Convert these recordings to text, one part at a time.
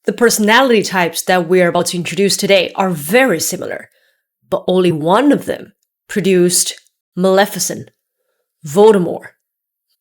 The personality types that we are about to introduce today are very similar, but only one of them produced Maleficent, Voldemort,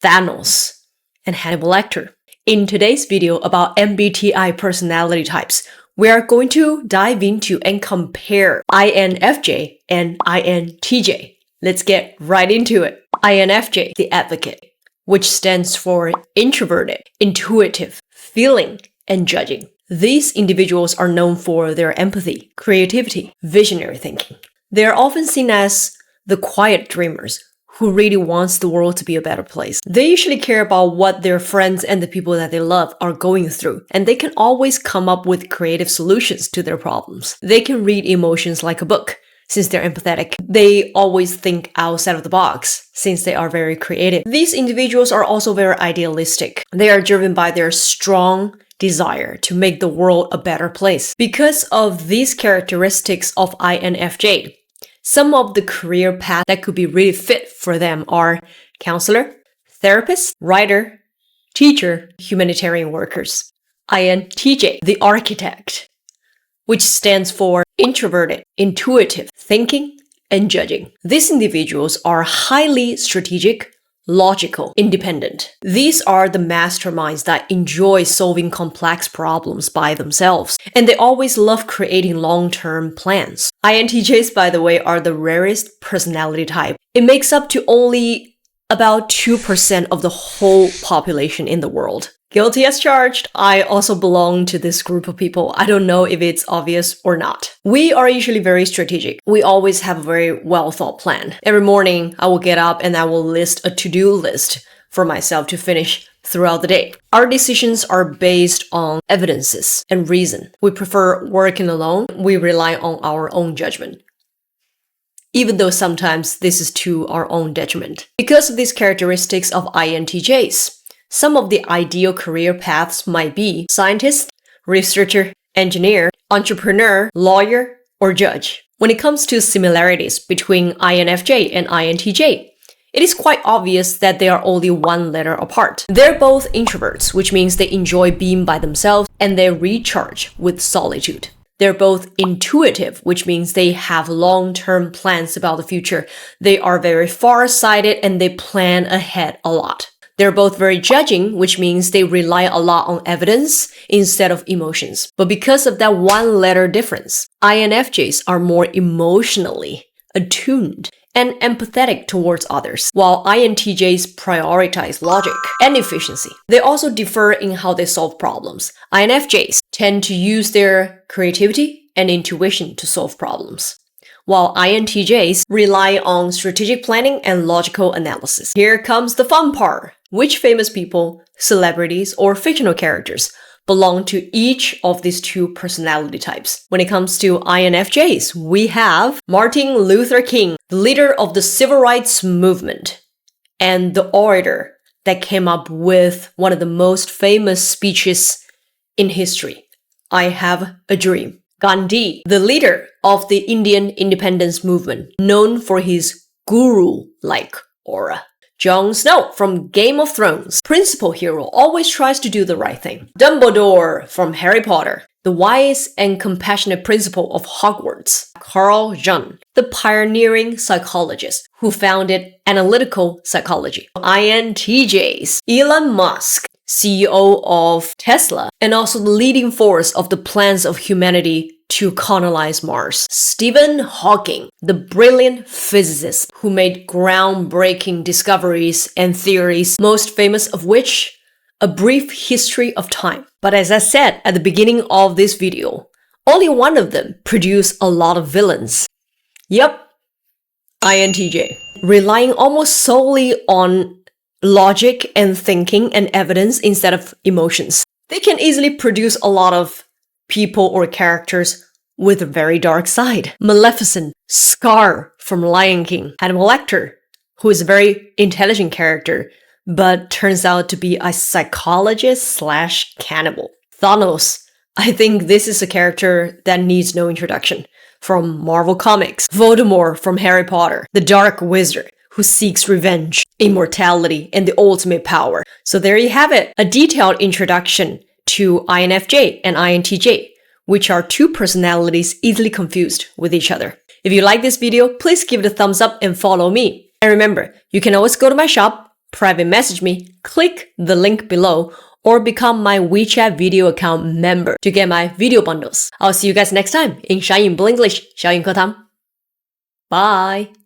Thanos, and Hannibal Lecter. In today's video about MBTI personality types, we are going to dive into and compare INFJ and INTJ. Let's get right into it. INFJ, the advocate, which stands for introverted, intuitive, feeling, and judging. These individuals are known for their empathy, creativity, visionary thinking. They are often seen as the quiet dreamers who really wants the world to be a better place. They usually care about what their friends and the people that they love are going through, and they can always come up with creative solutions to their problems. They can read emotions like a book, since they're empathetic. They always think outside of the box, since they are very creative. These individuals are also very idealistic. They are driven by their strong desire to make the world a better place. Because of these characteristics of INFJ, some of the career paths that could be really fit for them are counselor, therapist, writer, teacher, humanitarian workers. INTJ, the architect, which stands for introverted, intuitive, thinking, and judging. These individuals are highly strategic, logical, independent. These are the masterminds that enjoy solving complex problems by themselves, and they always love creating long-term plans. INTJs, by the way, are the rarest personality type. It makes up to only about 2% of the whole population in the world. Guilty as charged, I also belong to this group of people. I don't know if it's obvious or not. We are usually very strategic. We always have a very well thought plan. Every morning, I will get up and I will list a to-do list for myself to finish throughout the day. Our decisions are based on evidences and reason. We prefer working alone. We rely on our own judgment, even though sometimes this is to our own detriment. Because of these characteristics of INTJs, some of the ideal career paths might be scientist, researcher, engineer, entrepreneur, lawyer, or judge. When it comes to similarities between INFJ and INTJ, it is quite obvious that they are only one letter apart. They're both introverts, which means they enjoy being by themselves and they recharge with solitude. They're both intuitive, which means they have long-term plans about the future. They are very far-sighted and they plan ahead a lot. They're both very judging, which means they rely a lot on evidence instead of emotions. But because of that one letter difference, INFJs are more emotionally attuned and empathetic towards others, while INTJs prioritize logic and efficiency. They also differ in how they solve problems. INFJs tend to use their creativity and intuition to solve problems, while INTJs rely on strategic planning and logical analysis. Here comes the fun part. Which famous people, celebrities, or fictional characters belong to each of these two personality types? When it comes to INFJs, we have Martin Luther King, the leader of the civil rights movement, and the orator that came up with one of the most famous speeches in history, I Have a Dream. Gandhi, the leader of the Indian independence movement, known for his guru-like aura. Jon Snow from Game of Thrones, principal hero, always tries to do the right thing. Dumbledore from Harry Potter, the wise and compassionate principal of Hogwarts. Carl Jung, the pioneering psychologist who founded analytical psychology. INTJs, Elon Musk, CEO of Tesla, and also the leading force of the plans of humanity to colonize Mars. Stephen Hawking, the brilliant physicist who made groundbreaking discoveries and theories, most famous of which, A Brief History of Time. But as I said at the beginning of this video, only one of them produced a lot of villains. Yep, INTJ. Relying almost solely on logic and thinking and evidence instead of emotions. They can easily produce a lot of people or characters with a very dark side. Maleficent, Scar from Lion King, Hannibal Lecter, who is a very intelligent character, but turns out to be a psychologist/cannibal. Thanos, I think this is a character that needs no introduction, from Marvel Comics. Voldemort from Harry Potter, the Dark Wizard, who seeks revenge, immortality, and the ultimate power. So there you have it, a detailed introduction to INFJ and INTJ, which are two personalities easily confused with each other. If you like this video, please give it a thumbs up and follow me. And remember, you can always go to my shop, private message me, click the link below, or become my WeChat video account member to get my video bundles. I'll see you guys next time in 闪颖 Blinglish 小颖课堂. Bye!